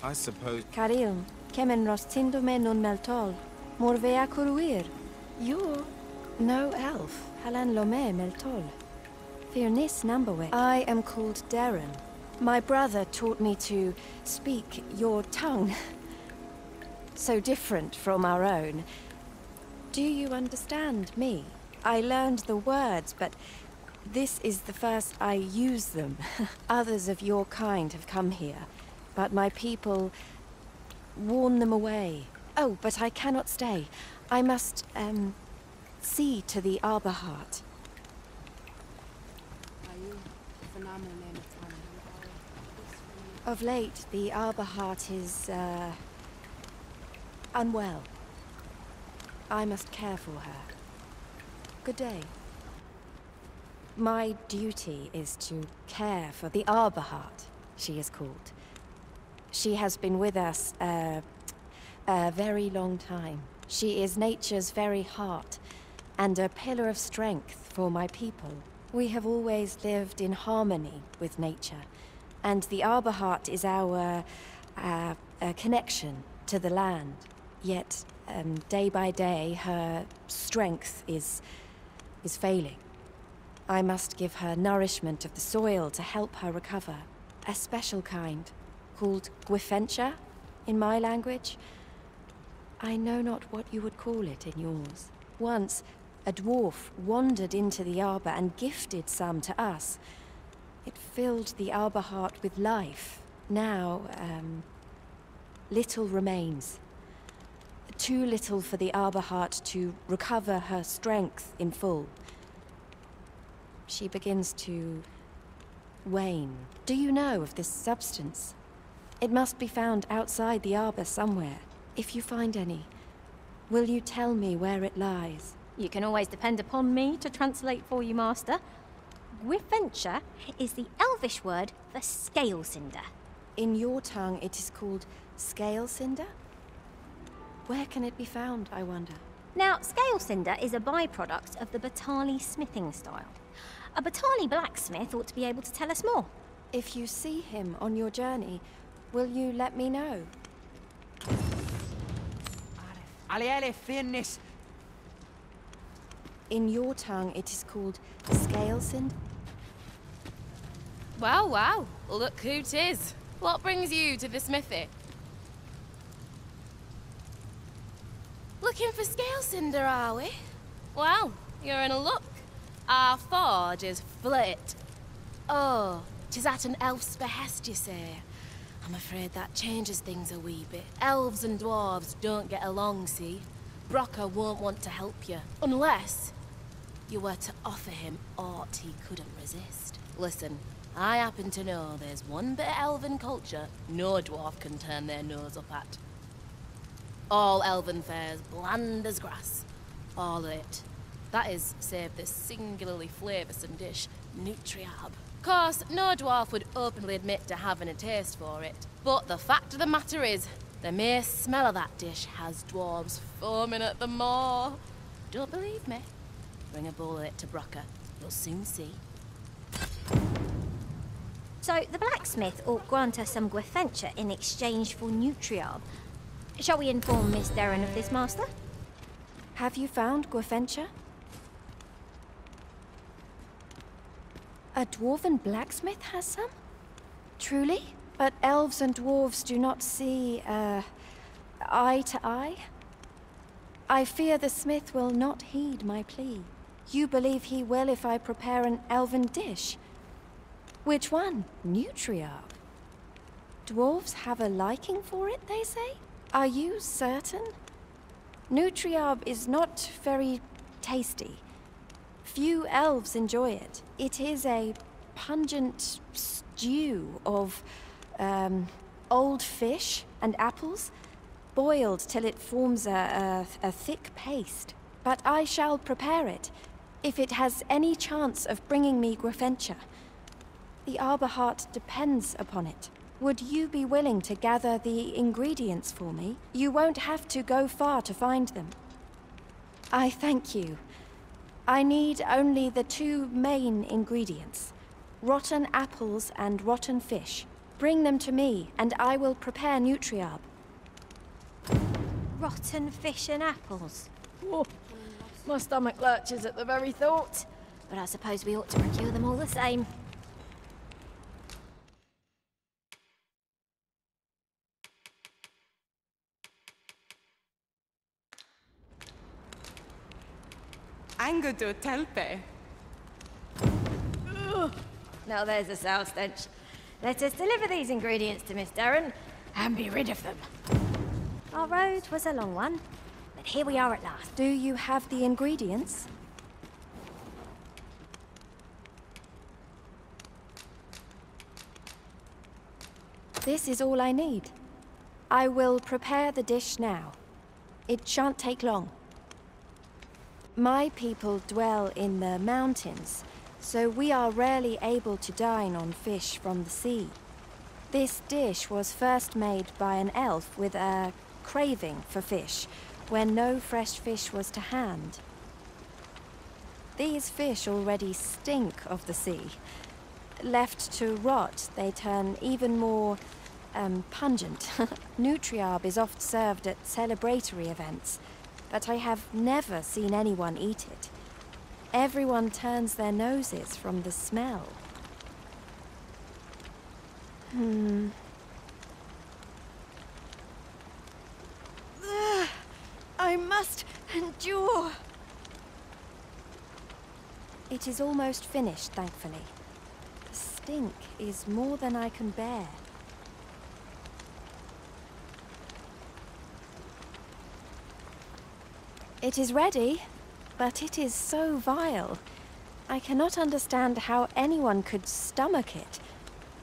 I suppose... Caril, kemen rostindo non meltol. Morvea curuir. You? No elf. Halan lome meltol. Firnis numberwe. I am called Darren. My brother taught me to speak your tongue. So different from our own. Do you understand me? I learned the words, but this is the first I use them. Others of your kind have come here, but my people warn them away. Oh, but I cannot stay. I must, see to the Arborheart. Of late, the Arborheart is, unwell. I must care for her. Good day. My duty is to care for the Arborheart, she is called. She has been with us, a very long time. She is nature's very heart, and a pillar of strength for my people. We have always lived in harmony with nature, and the Arborheart is our connection to the land. Yet, day by day, her strength is failing. I must give her nourishment of the soil to help her recover. A special kind, called Gwifentia in my language. I know not what you would call it in yours. Once, a dwarf wandered into the arbor and gifted some to us. It filled the Arborheart with life. Now, little remains. Too little for the Arborheart to recover her strength in full. She begins to wane. Do you know of this substance? It must be found outside the arbor somewhere. If you find any, will you tell me where it lies? You can always depend upon me to translate for you, Master. Gwifentia is the Elvish word for scale cinder. In your tongue, it is called scale cinder? Where can it be found, I wonder? Now, scale cinder is a byproduct of the Batali smithing style. A Batali blacksmith ought to be able to tell us more. If you see him on your journey, will you let me know? In your tongue, it is called scale cinder? Wow, wow. Look who 'tis. What brings you to the smithy? Looking for scale cinder, are we? Well, you're in luck. Our forge is flit. Oh, 'tis at an elf's behest, you say. I'm afraid that changes things a wee bit. Elves and dwarves don't get along, see? Brocker won't want to help you, unless you were to offer him aught he couldn't resist. Listen, I happen to know there's one bit of elven culture no dwarf can turn their nose up at. All elven fare's bland as grass. All of it. That is, save this singularly flavoursome dish, Nutriab. Course, no dwarf would openly admit to having a taste for it. But the fact of the matter is, the mere smell of that dish has dwarves foaming at the maw. Don't believe me? Bring a bowl of it to Brocker. You'll soon see. So, the blacksmith ought grant us some Gwifentia in exchange for Nutriab. Shall we inform Miss Darren of this, Master? Have you found Gwifentia? A dwarven blacksmith has some? Truly? But elves and dwarves do not see, eye to eye? I fear the smith will not heed my plea. You believe he will if I prepare an elven dish? Which one? Nutriab? Dwarves have a liking for it, they say? Are you certain? Nutriab is not very tasty. Few elves enjoy it. It is a pungent stew of, old fish and apples, boiled till it forms a thick paste. But I shall prepare it, if it has any chance of bringing me Gwifentia. The Arborheart depends upon it. Would you be willing to gather the ingredients for me? You won't have to go far to find them. I thank you. I need only the two main ingredients, rotten apples and rotten fish. Bring them to me, and I will prepare Nutriarb. Rotten fish and apples. Oh, my stomach lurches at the very thought. But I suppose we ought to procure them all the same. Ango do telpe. Now there's a sour stench. Let us deliver these ingredients to Miss Darren and be rid of them. Our road was a long one, but here we are at last. Do you have the ingredients? This is all I need. I will prepare the dish now. It shan't take long. My people dwell in the mountains, so we are rarely able to dine on fish from the sea. This dish was first made by an elf with a craving for fish, when no fresh fish was to hand. These fish already stink of the sea. Left to rot, they turn even more pungent. Nutriarb is oft served at celebratory events, but I have never seen anyone eat it. Everyone turns their noses from the smell. I must endure. It is almost finished, thankfully. The stink is more than I can bear. It is ready, but it is so vile. I cannot understand how anyone could stomach it,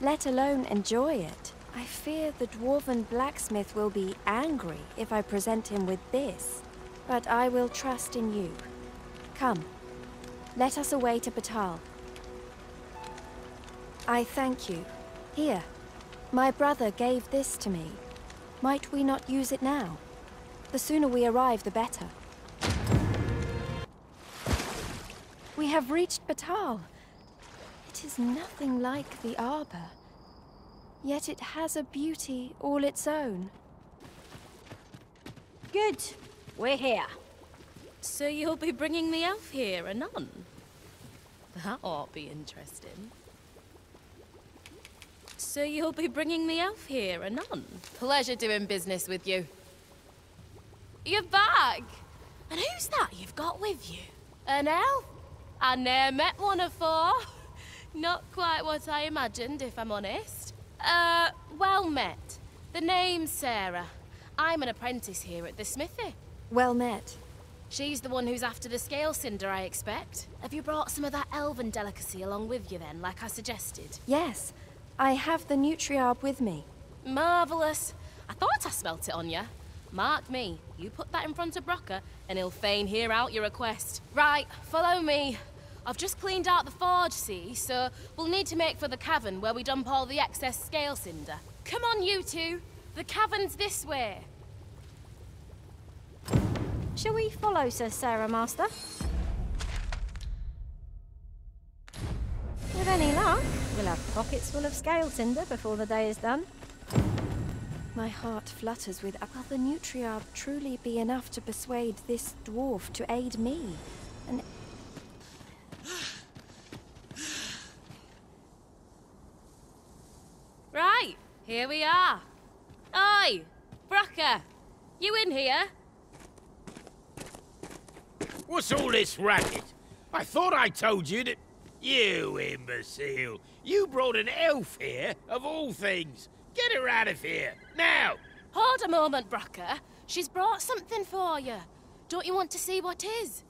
let alone enjoy it. I fear the dwarven blacksmith will be angry if I present him with this, but I will trust in you. Come, let us away to Batal. I thank you. Here, my brother gave this to me. Might we not use it now? The sooner we arrive, the better. We have reached Batal. It is nothing like the Arbor. Yet it has a beauty all its own. Good. We're here. So you'll be bringing the elf here, anon? That ought be interesting. So you'll be bringing the elf here, anon? Pleasure doing business with you. You're back! And who's that you've got with you? An elf? I ne'er met one afore. Not quite what I imagined, if I'm honest. Well met. The name's Sarah. I'm an apprentice here at the smithy. Well met. She's the one who's after the scale cinder, I expect. Have you brought some of that elven delicacy along with you then, like I suggested? Yes, I have the Nutriarb with me. Marvellous. I thought I smelt it on you. Mark me, you put that in front of Brocker, and he'll fain hear out your request. Right, follow me. I've just cleaned out the forge, see, so we'll need to make for the cavern where we dump all the excess scale cinder. Come on, you two. The cavern's this way. Shall we follow Sir Sarah, Master? With any luck, we'll have pockets full of scale cinder before the day is done. My heart flutters with... Will the Nutriarb truly be enough to persuade this dwarf to aid me? And... Right, here we are. Oi, Brocker, you in here? What's all this racket? I thought I told you that... You imbecile! You brought an elf here, of all things! Get her out of here, now! Hold a moment, Brocker. She's brought something for you. Don't you want to see what is?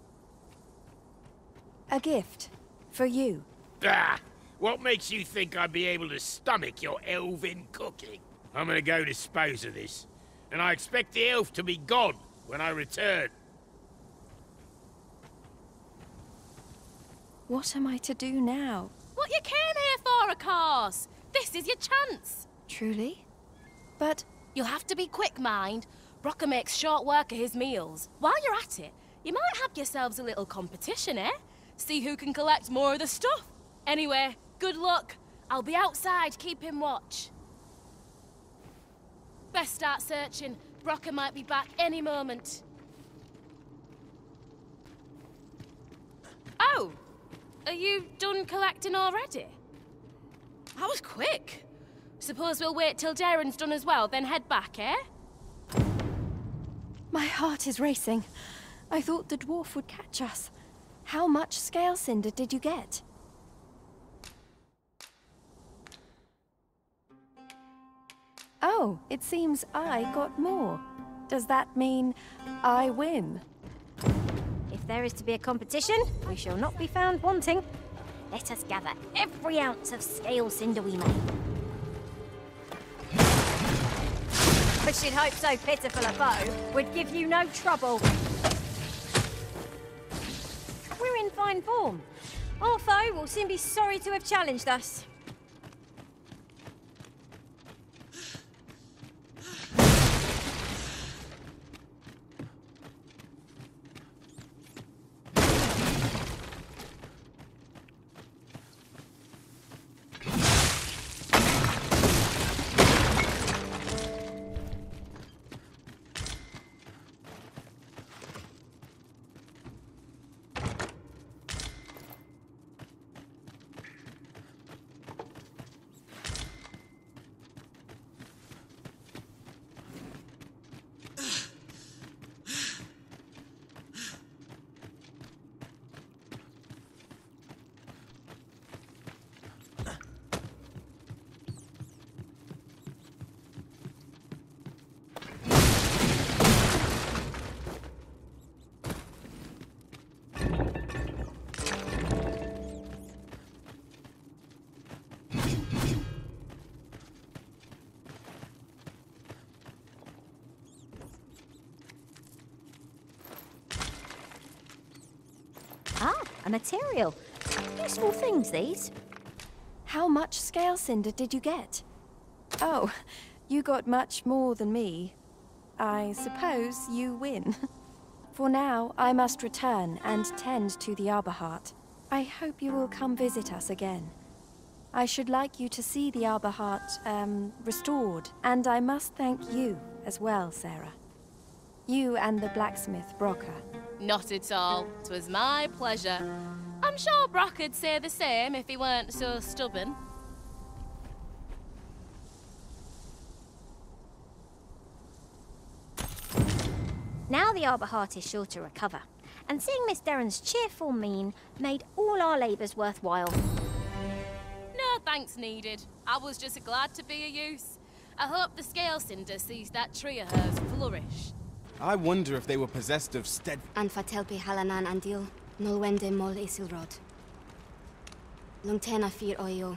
A gift. For you. Ah! What makes you think I'd be able to stomach your elven cooking? I'm gonna go dispose of this, and I expect the elf to be gone when I return. What am I to do now? What you came here for, of course. This is your chance. Truly? But... You'll have to be quick, mind. Brocker makes short work of his meals. While you're at it, you might have yourselves a little competition, eh? See who can collect more of the stuff. Anyway, good luck. I'll be outside keeping watch. Best start searching. Brocker might be back any moment. Oh! Are you done collecting already? That was quick. Suppose we'll wait till Darren's done as well, then head back, eh? My heart is racing. I thought the dwarf would catch us. How much scale cinder did you get? Oh, it seems I got more. Does that mean I win? If there is to be a competition, we shall not be found wanting. Let us gather every ounce of scale cinder we may. I should hope so pitiful a foe would give you no trouble. We're in fine form. Our foe will soon be sorry to have challenged us. Ah, a material. Useful things, these. How much scale cinder did you get? Oh, you got much more than me. I suppose you win. For now, I must return and tend to the Arborheart. I hope you will come visit us again. I should like you to see the Arborheart, restored, and I must thank you as well, Sarah. You and the blacksmith, Brocker. Not at all. 'Twas my pleasure. I'm sure Brocker'd say the same if he weren't so stubborn. Now the Arborheart is sure to recover, and seeing Miss Darren's cheerful mien made all our labours worthwhile. No thanks needed. I was just glad to be of use. I hope the scale cinder sees that tree of hers flourish. I wonder if they were possessed of An fatelpi halanan andil, nolwende mol isilrod. Lungtena fir oyo,